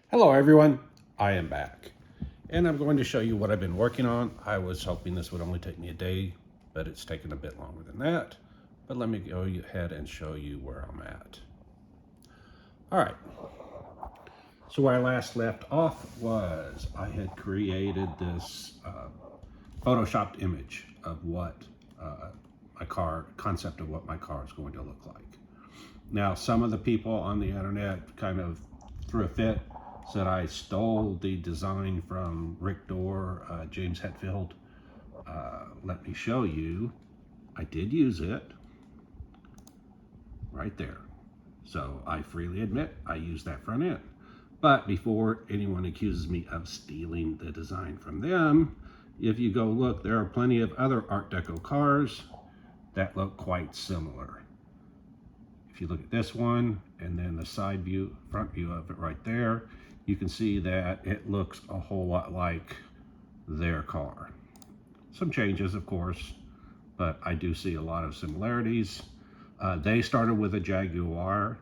Hello everyone, I am back and I'm going to show you what I've been working on. I was hoping this would only take me a day, but it's taken a bit longer than that. But let me go ahead and show you where I'm at. All right, so where I last left off was I had created this photoshopped image of what concept of what my car is going to look like. Now, some of the people on the internet kind of threw a fit, said I stole the design from Rick Dorr, James Hetfield. Let me show you. I did use it right there. So I freely admit I used that front end. But before anyone accuses me of stealing the design from them, if you go look, there are plenty of other Art Deco cars that look quite similar. If you look at this one and then the side view, front view of it right there, you can see that it looks a whole lot like their car. Some changes, of course, but I do see a lot of similarities. They started with a Jaguar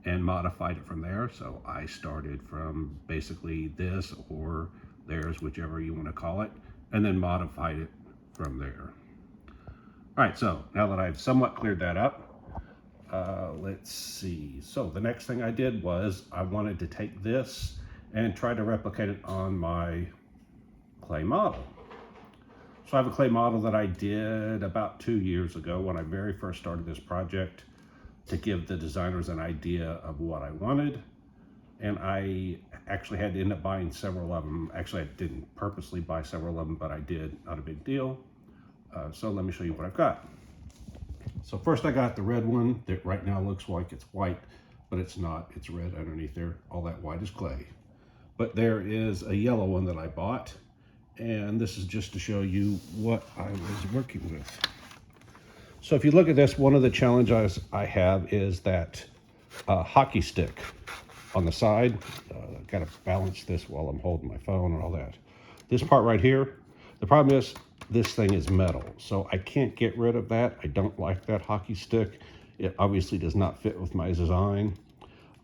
and modified it from there. So I started from basically this or theirs, whichever you want to call it, and then modified it from there. All right, so now that I've somewhat cleared that up, let's see. So the next thing I did was I wanted to take this and try to replicate it on my clay model. So I have a clay model that I did about 2 years ago when I very first started this project to give the designers an idea of what I wanted. And I actually had to end up buying several of them. Actually, I didn't purposely buy several of them, but I did, not a big deal. So let me show you what I've got. So first I got the red one that right now looks like it's white, but it's not. It's red underneath there. All that white is clay. But there is a yellow one that I bought, and this is just to show you what I was working with. So if you look at this, one of the challenges I have is that hockey stick on the side. Got to balance this while I'm holding my phone and all that. This part right here, the problem is this thing is metal, so I can't get rid of that. I don't like that hockey stick. It obviously does not fit with my design.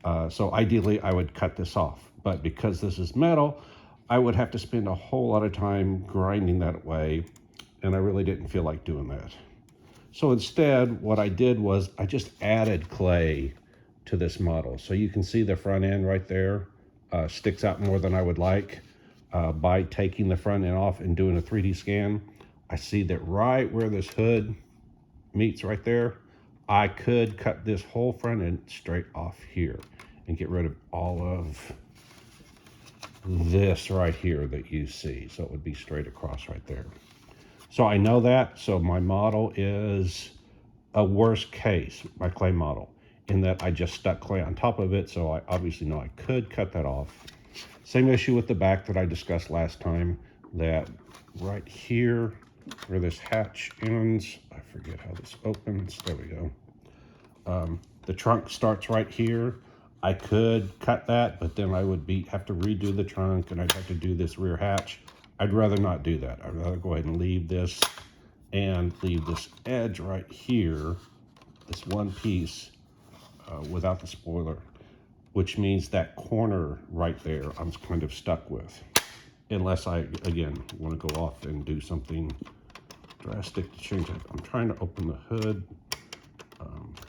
So ideally I would cut this off, but because this is metal, I would have to spend a whole lot of time grinding that away, and I really didn't feel like doing that. So instead, what I did was I just added clay to this model. So you can see the front end right there sticks out more than I would like. By taking the front end off and doing a 3D scan, I see that right where this hood meets right there, I could cut this whole front end straight off here and get rid of all of this right here that you see. So it would be straight across right there. So I know that, so my model is a worst case, my clay model, in that I just stuck clay on top of it, so I obviously know I could cut that off. Same issue with the back that I discussed last time, that right here where this hatch ends, I forget how this opens, there we go. The trunk starts right here. I could cut that, but then I would have to redo the trunk and I'd have to do this rear hatch. I'd rather not do that. I'd rather go ahead and leave this and leave this edge right here, this one piece without the spoiler, which means that corner right there I'm kind of stuck with. Unless I, again, want to go off and do something drastic to change it. I'm trying to open the hood,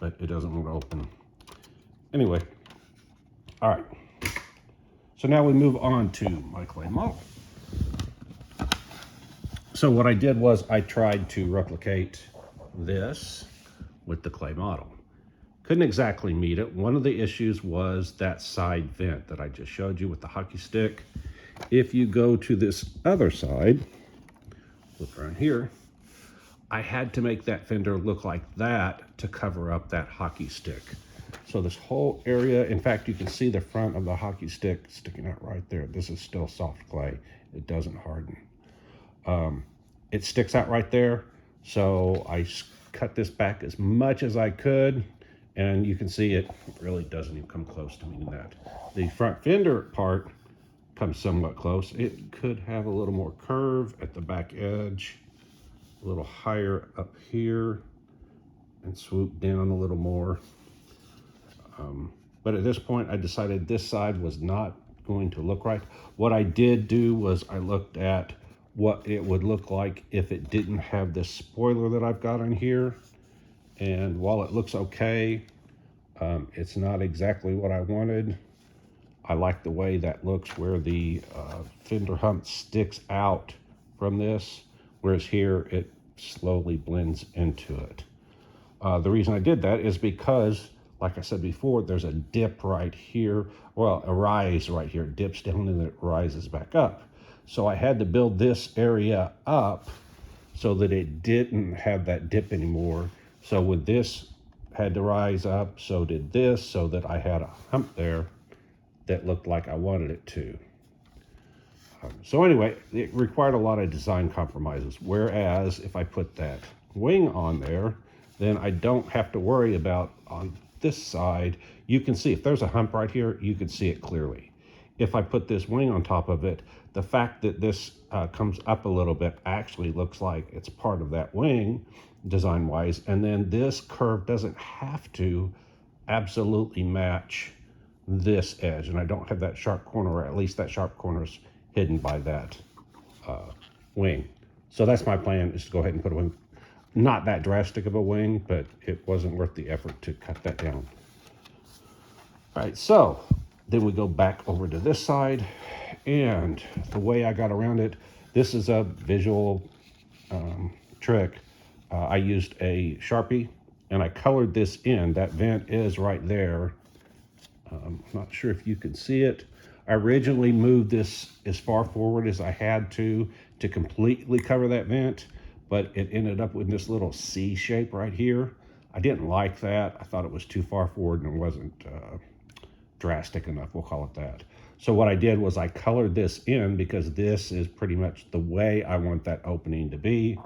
but it doesn't want to open. Anyway, all right. So now we move on to my clay model. So what I did was I tried to replicate this with the clay model. Couldn't exactly meet it. One of the issues was that side vent that I just showed you with the hockey stick. If you go to this other side, look right here, I had to make that fender look like that to cover up that hockey stick. So this whole area, in fact, you can see the front of the hockey stick sticking out right there. This is still soft clay. It doesn't harden. It sticks out right there. So I cut this back as much as I could. And you can see it really doesn't even come close to meeting that. The front fender part comes somewhat close. It could have a little more curve at the back edge, a little higher up here, and swoop down a little more. But at this point, I decided this side was not going to look right. What I did do was I looked at what it would look like if it didn't have this spoiler that I've got on here. And while it looks okay, it's not exactly what I wanted. I like the way that looks where the fender hump sticks out from this, whereas here it slowly blends into it. The reason I did that is because, like I said before, there's a dip right here, well, a rise right here. It dips down and it rises back up. So I had to build this area up so that it didn't have that dip anymore. So with this had to rise up, so did this, so that I had a hump there that looked like I wanted it to. So anyway, it required a lot of design compromises. Whereas if I put that wing on there, then I don't have to worry about on this side. You can see if there's a hump right here, you can see it clearly. If I put this wing on top of it, the fact that this comes up a little bit actually looks like it's part of that wing design-wise. And then this curve doesn't have to absolutely match this edge. And I don't have that sharp corner, or at least that sharp corner is hidden by that wing. So that's my plan, is to go ahead and put a wing. Not that drastic of a wing, but it wasn't worth the effort to cut that down. All right, so then we go back over to this side, and the way I got around it, this is a visual trick. I used a Sharpie and I colored this in. That vent is right there. Not sure if you can see it. I originally moved this as far forward as I had to completely cover that vent, but it ended up with this little C shape right here. I didn't like that. I thought it was too far forward and it wasn't drastic enough, we'll call it that. So what I did was I colored this in because this is pretty much the way I want that opening to be.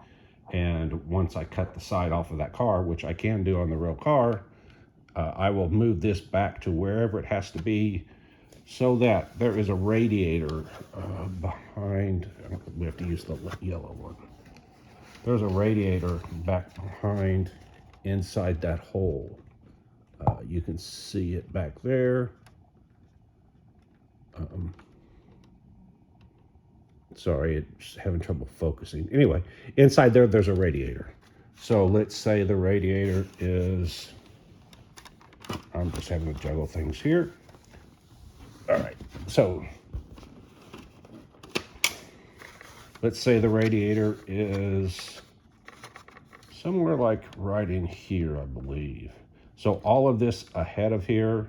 And once I cut the side off of that car, which I can do on the real car, I will move this back to wherever it has to be so that there is a radiator behind. We have to use the yellow one. There's a radiator back behind inside that hole. You can see it back there. Sorry, it's having trouble focusing. Anyway, inside there, there's a radiator. So let's say the radiator is, I'm just having to juggle things here. All right, so let's say the radiator is somewhere like right in here, I believe. So all of this ahead of here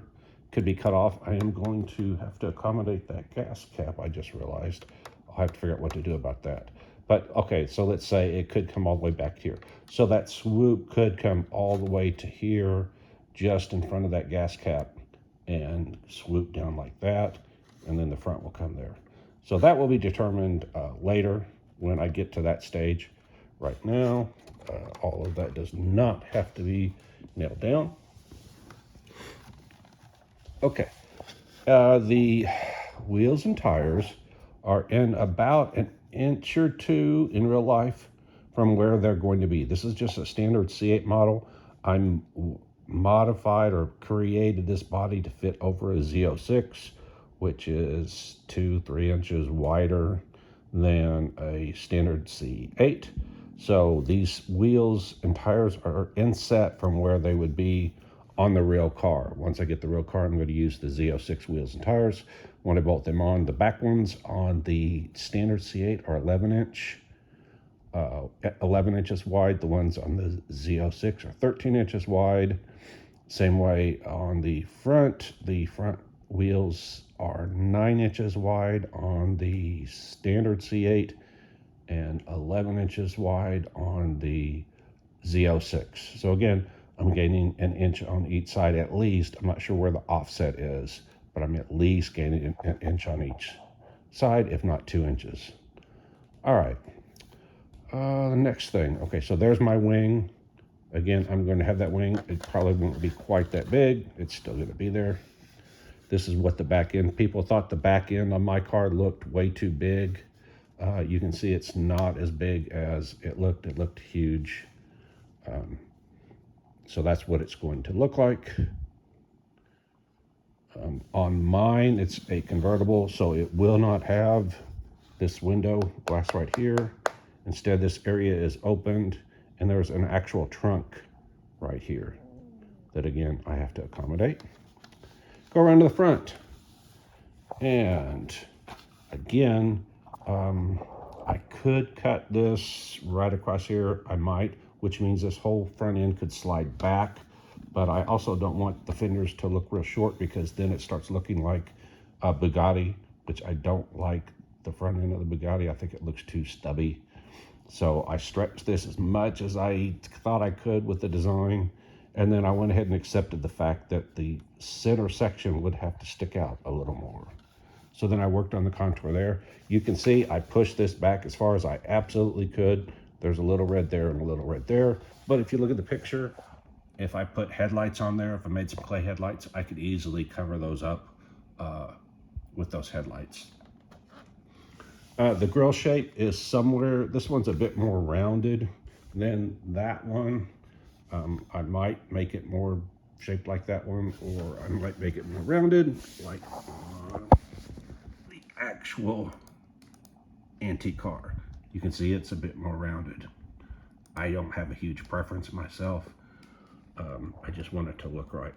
could be cut off. I am going to have to accommodate that gas cap, I just realized. I'll have to figure out what to do about that. But okay, so let's say it could come all the way back here. So that swoop could come all the way to here, just in front of that gas cap, and swoop down like that, and then the front will come there. So that will be determined later when I get to that stage. Right now, all of that does not have to be nailed down. Okay, the wheels and tires are in about an inch or two in real life from where they're going to be. This is just a standard C8 model. I'm modified or created this body to fit over a Z06, which is 2-3 inches wider than a standard C8. So these wheels and tires are inset from where they would be on the real car. Once I get the real car, I'm going to use the Z06 wheels and tires. When I bolt them on, the back ones on the standard C8 are 11 inches wide. The ones on the Z06 are 13 inches wide. Same way on the front wheels are 9 inches wide on the standard C8 and 11 inches wide on the Z06. So again, I'm gaining an inch on each side at least. I'm not sure where the offset is, but I'm at least gaining an inch on each side, if not 2 inches. All right, the next thing. Okay, so there's my wing. Again, I'm going to have that wing. It probably won't be quite that big. It's still going to be there. This is what the back end, people thought the back end on my car looked way too big. You can see it's not as big as it looked. It looked huge. So that's what it's going to look like. On mine, it's a convertible, so it will not have this window glass right here. Instead, this area is opened, and there's an actual trunk right here that, again, I have to accommodate. Go around to the front. And again, I could cut this right across here. I might, which means this whole front end could slide back. But I also don't want the fenders to look real short, because then it starts looking like a Bugatti, which I don't like the front end of the Bugatti. I think it looks too stubby. So I stretched this as much as I thought I could with the design. And then I went ahead and accepted the fact that the center section would have to stick out a little more. So then I worked on the contour there. You can see I pushed this back as far as I absolutely could. There's a little red there and a little red there. But if you look at the picture, if I put headlights on there, if I made some clay headlights, I could easily cover those up with those headlights. The grill shape is somewhere, this one's a bit more rounded than that one. I might make it more shaped like that one, or I might make it more rounded, like the actual antique car. You can see it's a bit more rounded. I don't have a huge preference myself. I just want it to look right.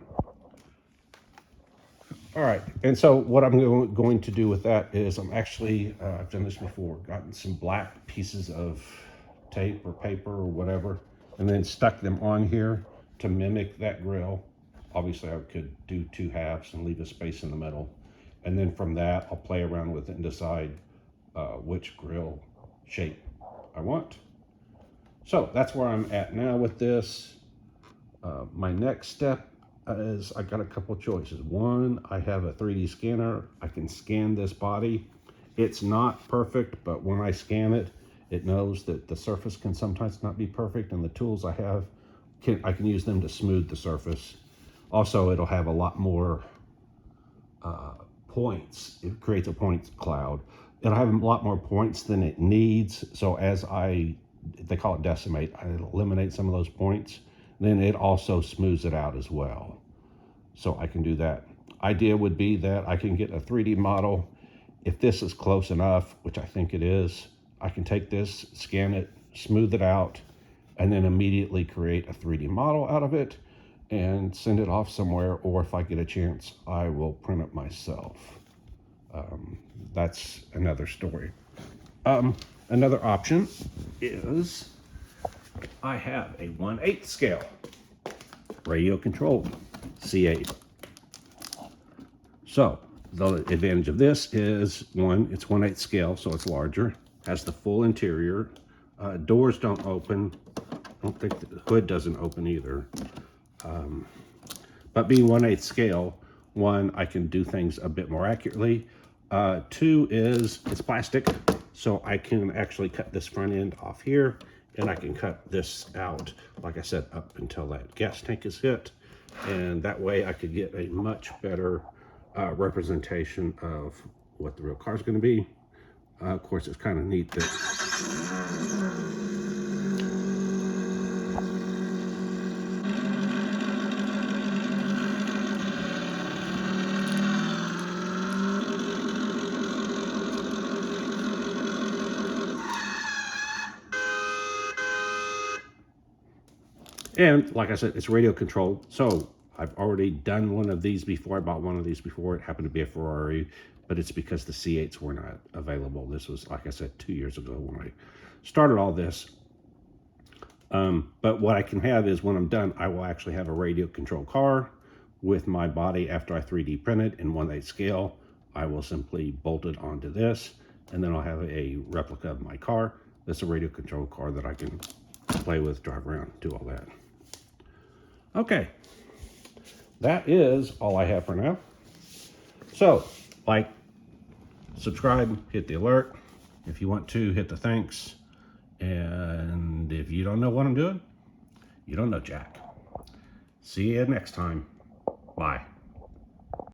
All right, and so what I'm going to do with that is I'm actually, I've done this before, gotten some black pieces of tape or paper or whatever, and then stuck them on here to mimic that grill. Obviously, I could do 2 halves and leave a space in the middle. And then from that, I'll play around with it and decide which grill shape I want. So that's where I'm at now with this. My next step is I got a couple choices. One, I have a 3D scanner. I can scan this body. It's not perfect, but when I scan it, it knows that the surface can sometimes not be perfect, and the tools I have, I can use them to smooth the surface. Also, it'll have a lot more points. It creates a points cloud. It'll have a lot more points than it needs. So as they call it decimate, I eliminate some of those points. Then it also smooths it out as well. So I can do that. Idea would be that I can get a 3D model. If this is close enough, which I think it is, I can take this, scan it, smooth it out, and then immediately create a 3D model out of it and send it off somewhere. Or if I get a chance, I will print it myself. That's another story. Another option is I have a 1/8 scale, radio controlled C8. So the advantage of this is, one, it's 1/8 scale, so it's larger, has the full interior. Doors don't open. I don't think the hood doesn't open either. But being 1/8 scale, one, I can do things a bit more accurately. Two is it's plastic, so I can actually cut this front end off here, and I can cut this out, like I said, up until that gas tank is hit. And that way I could get a much better representation of what the real car is going to be. Of course, it's kind of neat that and like I said, it's radio controlled. So I've already done one of these before. I bought one of these before. It happened to be a Ferrari, but it's because the C8s were not available. This was, like I said, 2 years ago when I started all this. But what I can have is, when I'm done, I will actually have a radio controlled car with my body. After I 3D print it in 1/8 scale, I will simply bolt it onto this, and then I'll have a replica of my car. That's a radio controlled car that I can play with, drive around, do all that. Okay, that is all I have for now. So, like, subscribe, hit the alert. If you want to, hit the thanks. And if you don't know what I'm doing, you don't know Jack. See you next time. Bye.